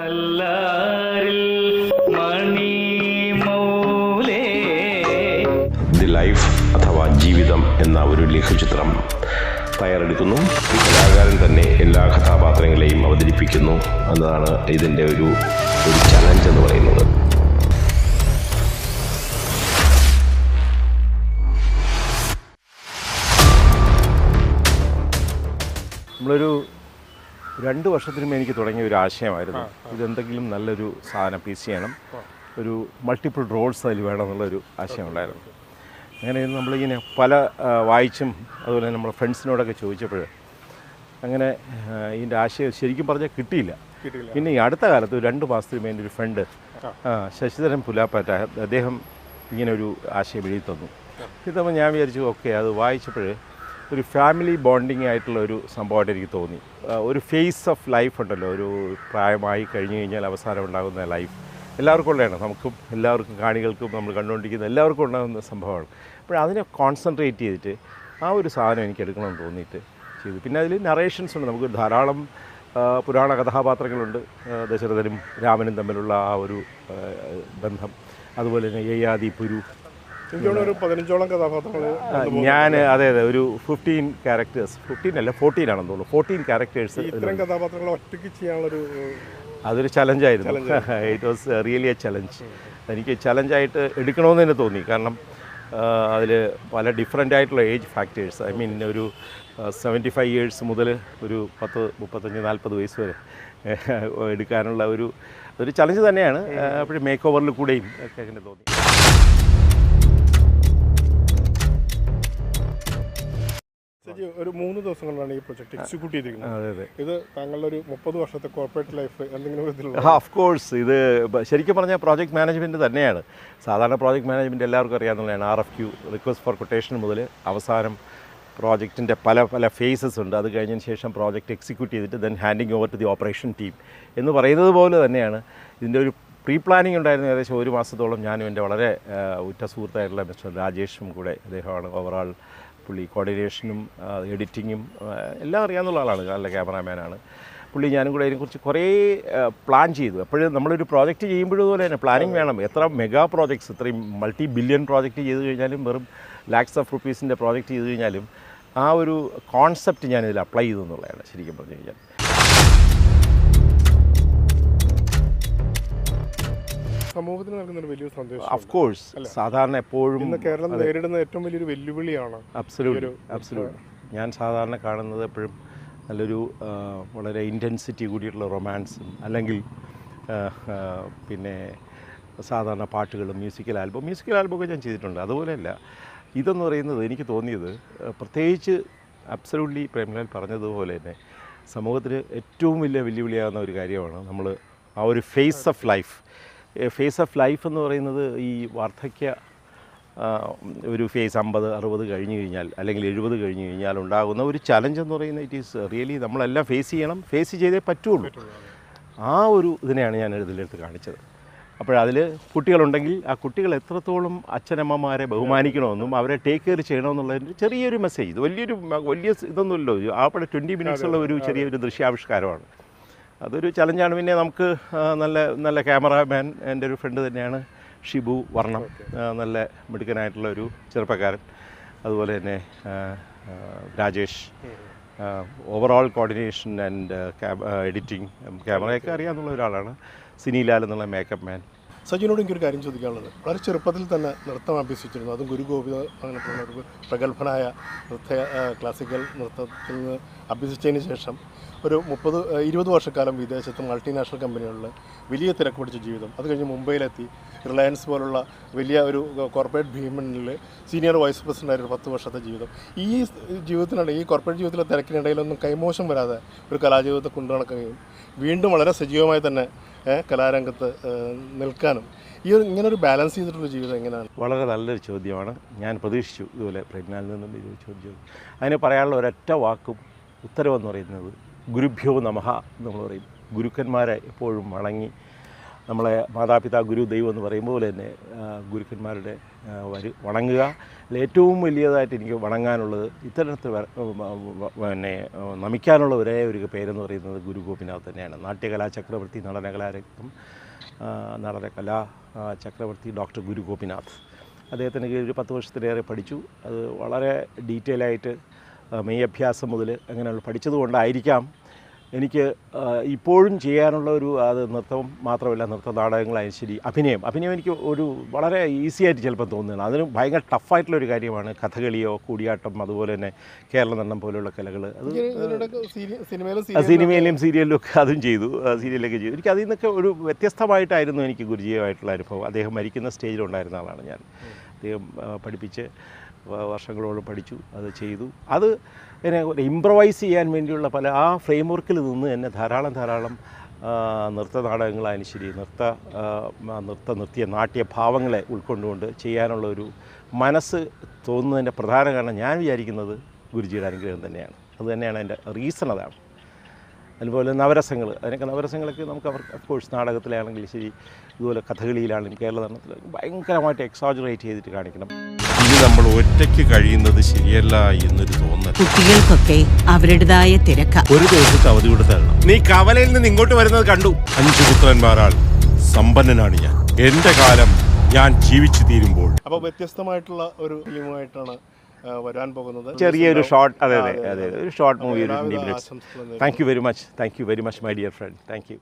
The life അഥവാ ജീവിതം എന്ന ഒരു ലഘുചിത്രം തയ്യാറെടുക്കുന്നു. കലാകാരൻ തന്നെ എല്ലാ കഥാപാത്രങ്ങളെയും അവതരിപ്പിക്കുന്നു എന്നതാണ് ഇതിൻ്റെ ഒരു ചലഞ്ച് എന്ന് പറയുന്നത്. നമ്മളൊരു 2 വർഷത്തിനും എനിക്ക് തുടങ്ങിയ ഒരു ആശയമായിരുന്നു. ഇതെന്തെങ്കിലും നല്ലൊരു സാധനം പീസ് ചെയ്യണം, ഒരു മൾട്ടിപ്പിൾ റോൾസ് അതിൽ വേണമെന്നുള്ളൊരു ആശയമുണ്ടായിരുന്നു. അങ്ങനെ നമ്മളിങ്ങനെ പല വായിച്ചും അതുപോലെ നമ്മുടെ ഫ്രണ്ട്സിനോടൊക്കെ ചോദിച്ചപ്പോൾ അങ്ങനെ ഇതിൻ്റെ ആശയം ശരിക്കും പറഞ്ഞാൽ കിട്ടിയില്ല. പിന്നെ ഈ അടുത്ത കാലത്ത് 2 മാസത്തിന് വേണ്ടി ഒരു ഫ്രണ്ട് ശശിധരൻ പുലാപ്പാറ്റ അദ്ദേഹം ഇങ്ങനെ ഒരു ആശയം എഴുതി തന്നു. ഇതപ്പോൾ ഞാൻ വിചാരിച്ചു ഓക്കെ, അത് വായിച്ചപ്പോൾ ഒരു ഫാമിലി ബോണ്ടിങ് ആയിട്ടുള്ള ഒരു സംഭവമായിട്ട് എനിക്ക് തോന്നി. ഒരു ഫേസ് ഓഫ് ലൈഫ് ഉണ്ടല്ലോ, ഒരു പ്രായമായി കഴിഞ്ഞ് കഴിഞ്ഞാൽ അവസാനം ഉണ്ടാകുന്ന ലൈഫ് എല്ലാവർക്കും ഉള്ളതാണ്. നമുക്കും എല്ലാവർക്കും, കാണികൾക്കും, നമ്മൾ കണ്ടുകൊണ്ടിരിക്കുന്ന എല്ലാവർക്കും ഉണ്ടാകുന്ന സംഭവമാണ്. അപ്പോൾ അതിനെ കോൺസെൻട്രേറ്റ് ചെയ്തിട്ട് ആ ഒരു സാധനം എനിക്ക് എടുക്കണമെന്ന് തോന്നിയിട്ട് ചെയ്തു. പിന്നെ അതിൽ നറേഷൻസ് ഉണ്ട്, നമുക്ക് ധാരാളം പുരാണ കഥാപാത്രങ്ങളുണ്ട്. ദശരഥനും രാമനും തമ്മിലുള്ള ആ ഒരു ബന്ധം, അതുപോലെ തന്നെ യയാതി പുരു, ഒരു 15ഓളം കഥാപാത്രങ്ങൾ ഞാൻ അതെ ഒരു 15 ക്യാരക്ടേഴ്സ്, 14 അല്ല 14 ആണെന്ന് തോന്നുന്നു, 14 ക്യാരക്ടേഴ്സ്. ഇത്രയും കഥാപാത്രങ്ങൾ ഒറ്റയ്ക്ക് ചെയ്യാനുള്ളൊരു അതൊരു ചലഞ്ചായിരുന്നു. It was really a challenge. എനിക്ക് ചലഞ്ചായിട്ട് എടുക്കണമെന്ന് തന്നെ തോന്നി. കാരണം അതിൽ പല ഡിഫറെൻ്റ് ആയിട്ടുള്ള ഏജ് ഫാക്ടേഴ്സ്, ഐ മീൻ ഒരു 75 ഇയേഴ്സ് മുതൽ ഒരു 10, 35, 40 വയസ്സ് വരെ എടുക്കാനുള്ള ഒരു ചലഞ്ച് തന്നെയാണ്. അപ്പോഴും മേക്ക് ഓവറിൽ കൂടെയും ഒക്കെ അങ്ങനെ തോന്നി. ഒരു 3 ദിവസം കൊണ്ടാണ് ഈ പ്രൊജക്ട് എക്സിക്യൂട്ട് ചെയ്തിരിക്കുന്നത്. അതെ. ഇത് താങ്കളുടെ ഒരു 30 വർഷത്തെ കോർപ്പറേറ്റ് ലൈഫ് എന്തെങ്കിലും വിധത്തിലുള്ള? ഓഫ് കോഴ്സ്, ഇത് ശരിക്കും പറഞ്ഞാൽ പ്രോജക്റ്റ് മാനേജ്മെൻറ്റ് തന്നെയാണ്. സാധാരണ പ്രോജക്റ്റ് മാനേജ്മെൻറ്റ് എല്ലാവർക്കും അറിയാവുന്നതാണ്. RFQ, റിക്വസ്റ്റ് ഫോർ കൊട്ടേഷൻ മുതൽ അവസാനം പ്രോജക്റ്റിൻ്റെ പല ഫേസസ് ഉണ്ട്. അത് കഴിഞ്ഞതിന് ശേഷം പ്രോജക്റ്റ് എക്സിക്യൂട്ട് ചെയ്തിട്ട് then handing over to the operation team എന്ന് പറയുന്നത് പോലെ തന്നെയാണ് ഇതിൻ്റെ ഒരു പ്രീ പ്ലാനിങ് ഉണ്ടായിരുന്നു. ഏകദേശം 1 മാസത്തോളം ഞാനും എൻ്റെ വളരെ ഉറ്റ സുഹൃത്തായിട്ടുള്ള മിസ്റ്റർ രാജേഷും കൂടെ, അദ്ദേഹമാണ് ഓവറാൾ പുള്ളി കോർഡിനേഷനും എഡിറ്റിങ്ങും എല്ലാം അറിയാവുന്ന ആളാണ്, നല്ല ക്യാമറാമാനാണ് പുള്ളി. ഞാനും കൂടെ അതിനെക്കുറിച്ച് കുറേ പ്ലാൻ ചെയ്തു. അപ്പോഴും നമ്മളൊരു പ്രോജക്റ്റ് ചെയ്യുമ്പോഴും പോലെ തന്നെ പ്ലാനിങ് വേണം. എത്ര മെഗാ പ്രോജക്ട്സ്, ഇത്രയും മൾട്ടി ബില്യൺ പ്രോജക്റ്റ് ചെയ്ത് കഴിഞ്ഞാലും, വെറും ലാക്സ് ഓഫ് റുപ്പീസിൻ്റെ പ്രോജക്റ്റ് ചെയ്ത് കഴിഞ്ഞാലും ആ ഒരു കോൺസെപ്റ്റ് ഞാനിതിൽ അപ്ലൈ ചെയ്തു എന്നുള്ളതാണ് ശരിക്കും പറഞ്ഞു കഴിഞ്ഞാൽ. സമൂഹത്തിന് നൽകുന്ന വലിയൊരു സന്ദേശം. ഓഫ് കോഴ്സ്, സാധാരണ എപ്പോഴും കേരളം നേരിടുന്ന ഏറ്റവും വലിയൊരു വെല്ലുവിളിയാണ്. അബ്സല്യൂട്ട്ലി. ഞാൻ സാധാരണ കാണുന്നത് എപ്പോഴും നല്ലൊരു വളരെ ഇൻറ്റൻസിറ്റി കൂടിയിട്ടുള്ള റൊമാൻസും, അല്ലെങ്കിൽ പിന്നെ സാധാരണ പാട്ടുകളും, മ്യൂസിക്കൽ ആൽബമൊക്കെ ഞാൻ ചെയ്തിട്ടുണ്ട്. അതുപോലെയല്ല ഇതെന്ന് പറയുന്നത് എനിക്ക് തോന്നിയത്, പ്രത്യേകിച്ച് അബ്സല്യൂട്ട്ലി പ്രേംലാൽ പറഞ്ഞതുപോലെ തന്നെ സമൂഹത്തിന് ഏറ്റവും വലിയ വെല്ലുവിളിയാകുന്ന ഒരു കാര്യമാണ് നമ്മൾ ആ ഒരു ഫേസ് ഓഫ് ലൈഫ് എന്ന് പറയുന്നത്. ഈ വാർദ്ധക്യ ഒരു ഫേസ് 50, 60 കഴിഞ്ഞ് കഴിഞ്ഞാൽ, അല്ലെങ്കിൽ 70 കഴിഞ്ഞ് കഴിഞ്ഞാൽ ഉണ്ടാകുന്ന ഒരു ചലഞ്ച് എന്ന് പറയുന്നത് ഇറ്റ് ഈസ് റിയലി നമ്മളെല്ലാം ഫേസ് ചെയ്തേ പറ്റുള്ളൂ. ആ ഒരു ഇതിനെയാണ് ഞാൻ ഇതിലെടുത്ത് കാണിച്ചത്. അപ്പോഴതിൽ കുട്ടികളുണ്ടെങ്കിൽ ആ കുട്ടികൾ എത്രത്തോളം അച്ഛനമ്മമാരെ ബഹുമാനിക്കണമെന്നും അവരെ ടേക്ക് കെയർ ചെയ്യണമെന്നുള്ളതിൻ്റെ ചെറിയൊരു മെസ്സേജ്. ഇത് വലിയ ഇതൊന്നുമില്ലോ, ആ 20 മിനിറ്റ്സുള്ള ഒരു ചെറിയൊരു ദൃശ്യാവിഷ്കാരമാണ്. അതൊരു ചലഞ്ചാണ്. പിന്നെ നമുക്ക് നല്ല ക്യാമറാമാൻ എൻ്റെ ഒരു ഫ്രണ്ട് തന്നെയാണ്, ഷിബു വർണ്ണം, നല്ല മിടുക്കനായിട്ടുള്ള ഒരു ചെറുപ്പക്കാരൻ. അതുപോലെ തന്നെ Rajesh, overall coordination and editing, ക്യാമറയൊക്കെ അറിയാമെന്നുള്ള ഒരാളാണ്. സിനിലാൽ എന്നുള്ള മേക്കപ്പ് മാൻ. സജിനോട് എനിക്കൊരു കാര്യം ചോദിക്കാനുള്ളത്, വളരെ ചെറുപ്പത്തിൽ തന്നെ നൃത്തം അഭ്യസിച്ചിരുന്നു. അതും ഗുരുഗോപിത അങ്ങനെയുള്ള ഒരു പ്രഗത്ഭനായ ക്ലാസിക്കൽ നൃത്തത്തിൽ നിന്ന് അഭ്യസിച്ചതിന് ശേഷം ഒരു 20 വർഷക്കാലം വിദേശത്ത് മൾട്ടിനാഷണൽ കമ്പനികളിൽ വലിയ തിരക്ക് പിടിച്ച ജീവിതം. അത് കഴിഞ്ഞ് മുംബൈയിലെത്തി റിലയൻസ് പോലുള്ള വലിയ ഒരു കോർപ്പറേറ്റ് ഭീമനിൽ സീനിയർ വൈസ് പ്രസിഡൻ്റായിട്ട് 10 വർഷത്തെ ജീവിതം. ഈ ജീവിതത്തിനിടെ, ഈ കോർപ്പറേറ്റ് ജീവിതത്തിലെ തിരക്കിനിടയിലൊന്നും കൈമോശം വരാതെ ഒരു കലാജീവിതത്തെ കൊണ്ടുനടക്കുകയും വീണ്ടും വളരെ സജീവമായി തന്നെ കലാരംഗത്ത് നിൽക്കാനും ഇങ്ങനൊരു ബാലൻസ് ചെയ്തിട്ടുള്ള ജീവിതം എങ്ങനെയാണ്? വളരെ നല്ലൊരു ചോദ്യമാണ്. ഞാൻ പ്രതീക്ഷിച്ചു ഇതുപോലെ പ്രജ്ഞാനിൽ നിന്നും ഇത് ചോദ്യം. അതിന് പറയാനുള്ള ഒരൊറ്റ വാക്കും ഉത്തരവെന്ന് പറയുന്നത് ഗുരുഭ്യോ നമഃ നമ്മൾ പറയും. ഗുരുക്കന്മാരെ എപ്പോഴും വണങ്ങി നമ്മളെ മാതാപിതാ ഗുരു ദൈവം എന്ന് പറയുമ്പോൾ പോലെ തന്നെ ഗുരുക്കന്മാരുടെ വണങ്ങുക. ഏറ്റവും വലിയതായിട്ട് എനിക്ക് വണങ്ങാനുള്ളത് ഇത്തരത്തിൽ പിന്നെ നമിക്കാനുള്ള ഒരേ ഒരു പേരെന്ന് പറയുന്നത് ഗുരു ഗോപിനാഥ് തന്നെയാണ്. നാട്യകലാ ചക്രവർത്തി, നടനകലാ ചക്രവർത്തി ഡോക്ടർ ഗുരു ഗോപിനാഥ്. അദ്ദേഹത്തിന് ഒരു 10 വർഷത്തിലേറെ പഠിച്ചു. അത് വളരെ ഡീറ്റെയിൽ ആയിട്ട് മെയ് അഭ്യാസം മുതൽ അങ്ങനെയുള്ള പഠിച്ചതുകൊണ്ടായിരിക്കാം എനിക്ക് ഇപ്പോഴും ചെയ്യാനുള്ള അത് നൃത്തം മാത്രമല്ല, നൃത്ത നാടകങ്ങളായാലും ശരി, അഭിനയം എനിക്ക് ഒരു വളരെ ഈസി ആയിട്ട് ചിലപ്പോൾ തോന്നുകയാണ്. അതിന് ഭയങ്കര ടഫായിട്ടുള്ളൊരു കാര്യമാണ്. കഥകളിയോ കൂടിയാട്ടം, അതുപോലെ തന്നെ കേരള നടനം പോലെയുള്ള കലകൾ, അത് സിനിമയിലും സീരിയലിലും ഒക്കെ അതും ചെയ്തു, സീരിയലൊക്കെ ചെയ്തു. എനിക്ക് അതിൽ നിന്നൊക്കെ ഒരു വ്യത്യസ്തമായിട്ടായിരുന്നു എനിക്ക് ഗുരുജിയുമായിട്ടുള്ള അനുഭവം. അദ്ദേഹം മരിക്കുന്ന സ്റ്റേജിലുണ്ടായിരുന്ന ആളാണ് ഞാൻ. അദ്ദേഹം പഠിപ്പിച്ച് വർഷങ്ങളോളം പഠിച്ചു, അത് ചെയ്തു. അത് എന്നെ ഇംപ്രവൈസ് ചെയ്യാൻ വേണ്ടിയുള്ള ആ ഫ്രെയിം വർക്കിൽ നിന്ന് എന്നെ ധാരാളം നൃത്ത നാടകങ്ങളായാലും ശരി, നൃത്യ നാട്യഭാവങ്ങളെ ഉൾക്കൊണ്ടുകൊണ്ട് ചെയ്യാനുള്ള ഒരു മനസ്സ് തോന്നുന്നതിൻ്റെ പ്രധാന കാരണം ഞാൻ വിചാരിക്കുന്നത് ഗുരുജിയുടെ അനുഗ്രഹം തന്നെയാണ്. അത് തന്നെയാണ് എൻ്റെ റീസൺ, അതാണ്. അതുപോലെ നവരസങ്ങളൊക്കെ നമുക്ക് അഫ്കോഴ്സ് നാടകത്തിലാണെങ്കിൽ ശരി, ഇതുപോലെ കഥകളിയിലാണെങ്കിലും കേരള നടനത്തിൽ ഭയങ്കരമായിട്ട് എക്സാജറേറ്റ് ചെയ്തിട്ട് കാണിക്കണം. ഇനി നമ്മൾ ഒറ്റയ്ക്ക് കഴിയുന്നത് ശരിയല്ല എന്നൊരു തോന്നൽ. കുട്ടികൾക്കൊക്കെ അവരുടേതായ തിരക്ക. ഒരു ദിവസത്തെ അവധി കൂടെ തരണം. നീ കവലയിൽ നിന്ന് ഇങ്ങോട്ട് വരുന്നത് കണ്ടു. 5 പുത്രന്മാരാൾ സമ്പന്നനാണ് ഞാൻ. എന്റെ കാലം ഞാൻ ജീവിച്ചു തീരുമ്പോൾ. അപ്പോൾ വ്യത്യസ്തമായിട്ടുള്ള ഒരു ഫിലിമുമായിട്ടാണ് വരാൻ പോകുന്നത്. ചെറിയൊരു ഷോർട്ട്, അതെ ഒരു short movie. Thank you very much my dear friend. Thank you.